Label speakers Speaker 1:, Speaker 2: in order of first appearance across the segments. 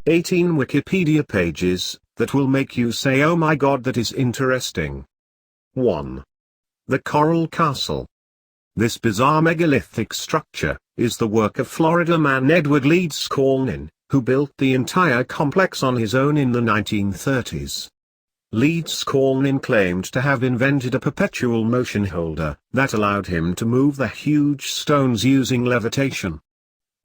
Speaker 1: 18 Wikipedia pages, that will make you say oh my god, that is interesting. 1. The Coral Castle. This bizarre megalithic structure is the work of Florida man Edward Leeds Scaulin, who built the entire complex on his own in the 1930s. Leeds Scaulin claimed to have invented a perpetual motion holder that allowed him to move the huge stones using levitation.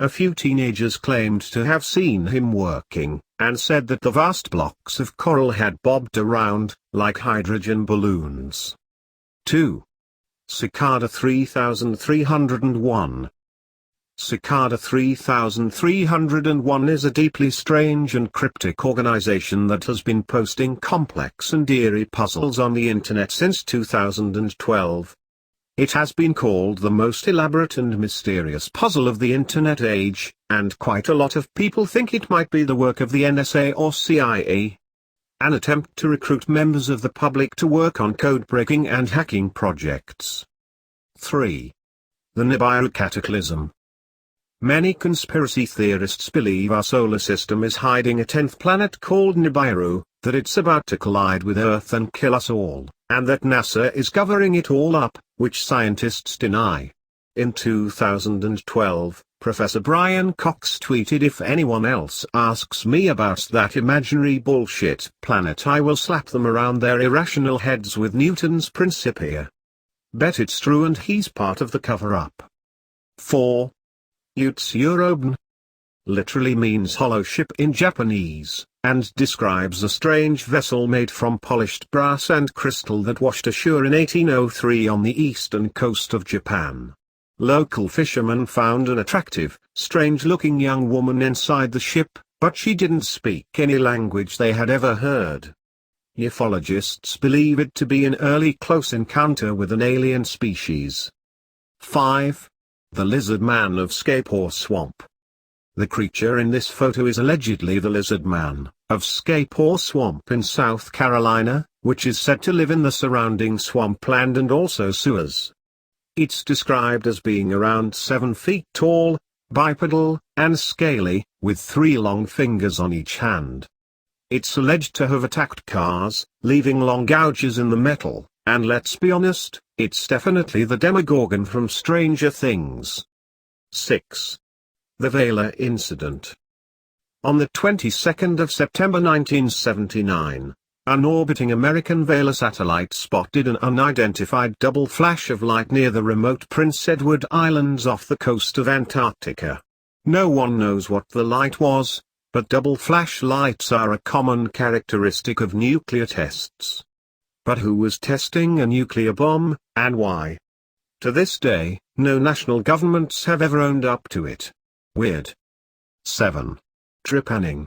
Speaker 1: A few teenagers claimed to have seen him working, and said that the vast blocks of coral had bobbed around, like hydrogen balloons. 2. Cicada 3301. Cicada 3301 is a deeply strange and cryptic organization that has been posting complex and eerie puzzles on the internet since 2012. It has been called the most elaborate and mysterious puzzle of the internet age, and quite a lot of people think it might be the work of the NSA or CIA. An attempt to recruit members of the public to work on code-breaking and hacking projects. 3. The Nibiru Cataclysm. Many conspiracy theorists believe our solar system is hiding a 10th planet called Nibiru, that it's about to collide with Earth and kill us all, and that NASA is covering it all up, which scientists deny. In 2012, Professor Brian Cox tweeted, "If anyone else asks me about that imaginary bullshit planet, I will slap them around their irrational heads with Newton's Principia. Bet it's true and he's part of the cover-up." 4. Utsuro-bune literally means hollow ship in Japanese, and describes a strange vessel made from polished brass and crystal that washed ashore in 1803 on the eastern coast of Japan. Local fishermen found an attractive, strange-looking young woman inside the ship, but she didn't speak any language they had ever heard. Ufologists believe it to be an early close encounter with an alien species. 5. The Lizard Man of Scape or Swamp. The creature in this photo is allegedly the Lizard Man of Scape or Swamp in South Carolina, which is said to live in the surrounding swampland and also sewers. It's described as being around 7 feet tall, bipedal, and scaly, with 3 long fingers on each hand. It's alleged to have attacked cars, leaving long gouges in the metal, and let's be honest, it's definitely the Demogorgon from Stranger Things. 6. The Vela Incident. On the 22nd of September 1979, an orbiting American Vela satellite spotted an unidentified double flash of light near the remote Prince Edward Islands off the coast of Antarctica. No one knows what the light was, but double flash lights are a common characteristic of nuclear tests. But who was testing a nuclear bomb, and why? To this day, no national governments have ever owned up to it. Weird. 7. Trepanning.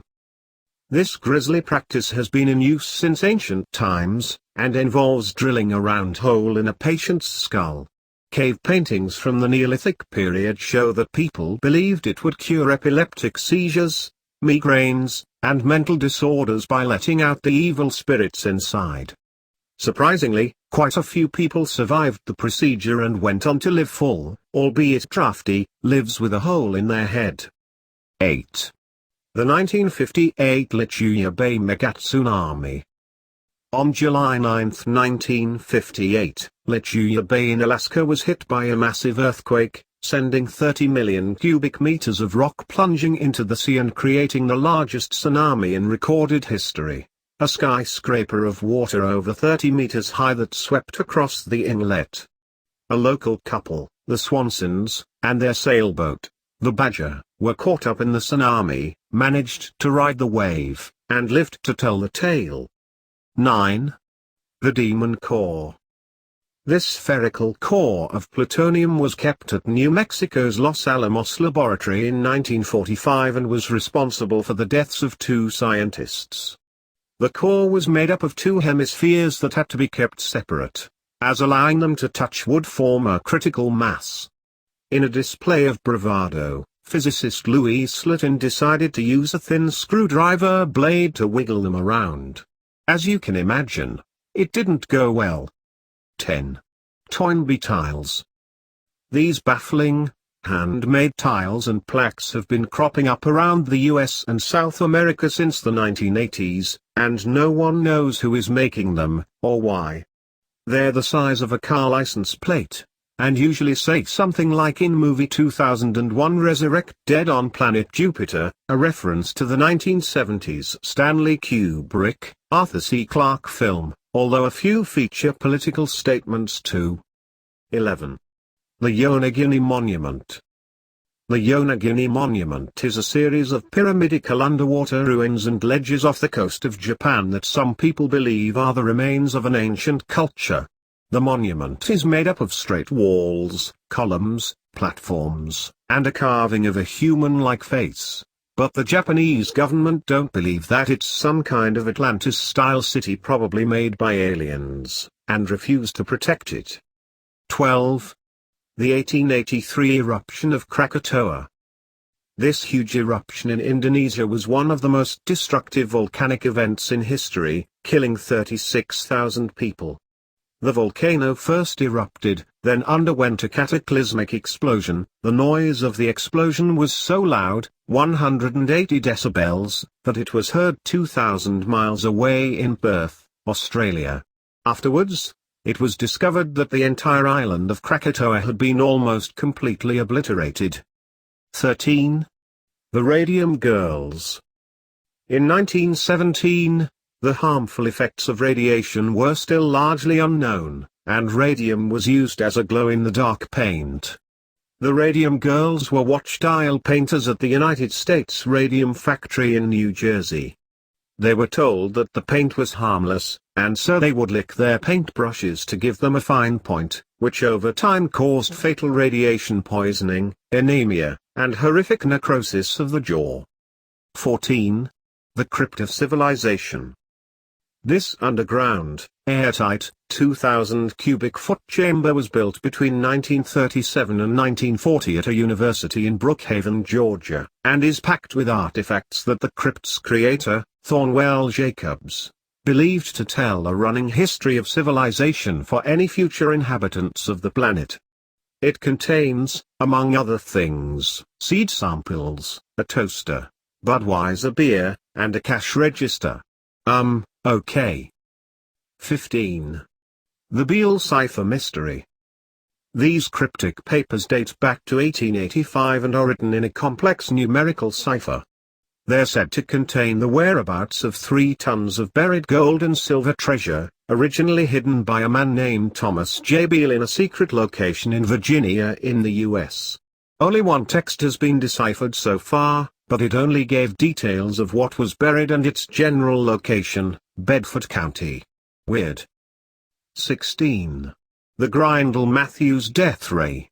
Speaker 1: This grisly practice has been in use since ancient times, and involves drilling a round hole in a patient's skull. Cave paintings from the Neolithic period show that people believed it would cure epileptic seizures, migraines, and mental disorders by letting out the evil spirits inside. Surprisingly, quite a few people survived the procedure and went on to live full, albeit drafty, lives with a hole in their head. 8. The 1958 Lituya Bay Megatsunami. On July 9, 1958, Lituya Bay in Alaska was hit by a massive earthquake, sending 30 million cubic meters of rock plunging into the sea and creating the largest tsunami in recorded history. A skyscraper of water over 30 meters high that swept across the inlet. A local couple, the Swansons, and their sailboat, the Badger, were caught up in the tsunami, managed to ride the wave, and lived to tell the tale. 9. The Demon Core. This spherical core of plutonium was kept at New Mexico's Los Alamos laboratory in 1945 and was responsible for the deaths of 2 scientists. The core was made up of 2 hemispheres that had to be kept separate, as allowing them to touch would form a critical mass. In a display of bravado, physicist Louis Slotin decided to use a thin screwdriver blade to wiggle them around. As you can imagine, it didn't go well. 10. Toynbee tiles. These baffling, Handmade tiles and plaques have been cropping up around the US and South America since the 1980s, and no one knows who is making them, or why. They're the size of a car license plate, and usually say something like in movie 2001 Resurrect Dead on Planet Jupiter, a reference to the 1970s Stanley Kubrick, Arthur C. Clarke film, although a few feature political statements too. 11. The Yonaguni Monument. The Yonaguni Monument is a series of pyramidical underwater ruins and ledges off the coast of Japan that some people believe are the remains of an ancient culture. The monument is made up of straight walls, columns, platforms, and a carving of a human-like face. But the Japanese government don't believe that it's some kind of Atlantis-style city probably made by aliens, and refuse to protect it. 12. The 1883 eruption of Krakatoa. This huge eruption in Indonesia was one of the most destructive volcanic events in history, killing 36,000 people. The volcano first erupted, then underwent a cataclysmic explosion. The noise of the explosion was so loud, 180 decibels, that it was heard 2,000 miles away in Perth, Australia. Afterwards, it was discovered that the entire island of Krakatoa had been almost completely obliterated. 13. The Radium Girls. In 1917, the harmful effects of radiation were still largely unknown, and radium was used as a glow-in-the-dark paint. The Radium Girls were watch-dial painters at the United States Radium Factory in New Jersey. They were told that the paint was harmless, and so they would lick their paintbrushes to give them a fine point, which over time caused fatal radiation poisoning, anemia, and horrific necrosis of the jaw. 14. The Crypt of Civilization. This underground, airtight, 2,000 cubic foot chamber was built between 1937 and 1940 at a university in Brookhaven, Georgia, and is packed with artifacts that the crypt's creator, Thornwell Jacobs, believed to tell a running history of civilization for any future inhabitants of the planet. It contains, among other things, seed samples, a toaster, Budweiser beer, and a cash register. Okay. 15. The Beale Cipher Mystery. These cryptic papers date back to 1885 and are written in a complex numerical cipher. They're said to contain the whereabouts of 3 tons of buried gold and silver treasure, originally hidden by a man named Thomas J. Beale in a secret location in Virginia in the U.S. Only one text has been deciphered so far, but it only gave details of what was buried and its general location, Bedford County. Weird. 16. The Grindell-Matthews Death Ray.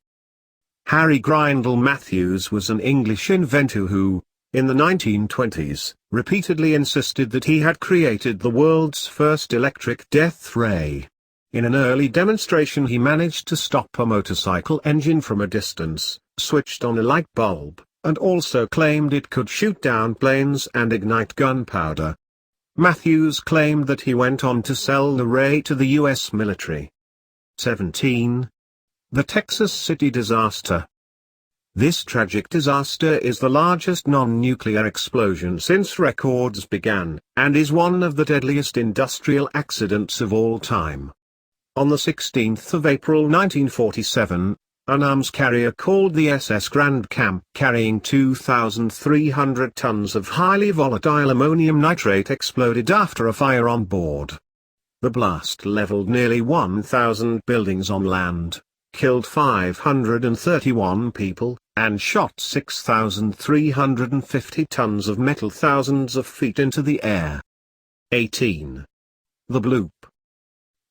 Speaker 1: Harry Grindell-Matthews was an English inventor who, in the 1920s, repeatedly insisted that he had created the world's first electric death ray. In an early demonstration he managed to stop a motorcycle engine from a distance, switched on a light bulb, and also claimed it could shoot down planes and ignite gunpowder. Matthews claimed that he went on to sell the ray to the U.S. military. 17. The Texas City Disaster. This tragic disaster is the largest non-nuclear explosion since records began, and is one of the deadliest industrial accidents of all time. On the 16th of April 1947, an arms carrier called the SS Grand Camp carrying 2,300 tons of highly volatile ammonium nitrate exploded after a fire on board. The blast leveled nearly 1,000 buildings on land, killed 531 people, and shot 6,350 tons of metal thousands of feet into the air. 18. The Bloop.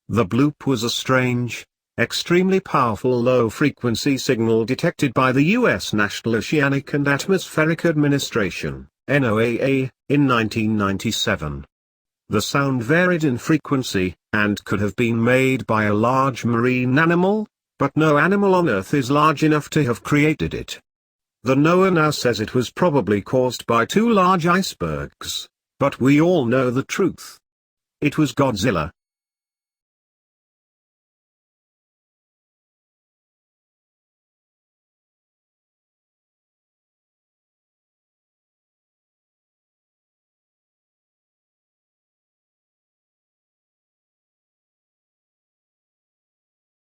Speaker 1: The Bloop was a strange, extremely powerful low-frequency signal detected by the U.S. National Oceanic and Atmospheric Administration, NOAA, in 1997. The sound varied in frequency, and could have been made by a large marine animal, but no animal on Earth is large enough to have created it. The NOAA now says it was probably caused by 2 large icebergs, but we all know the truth. It was Godzilla,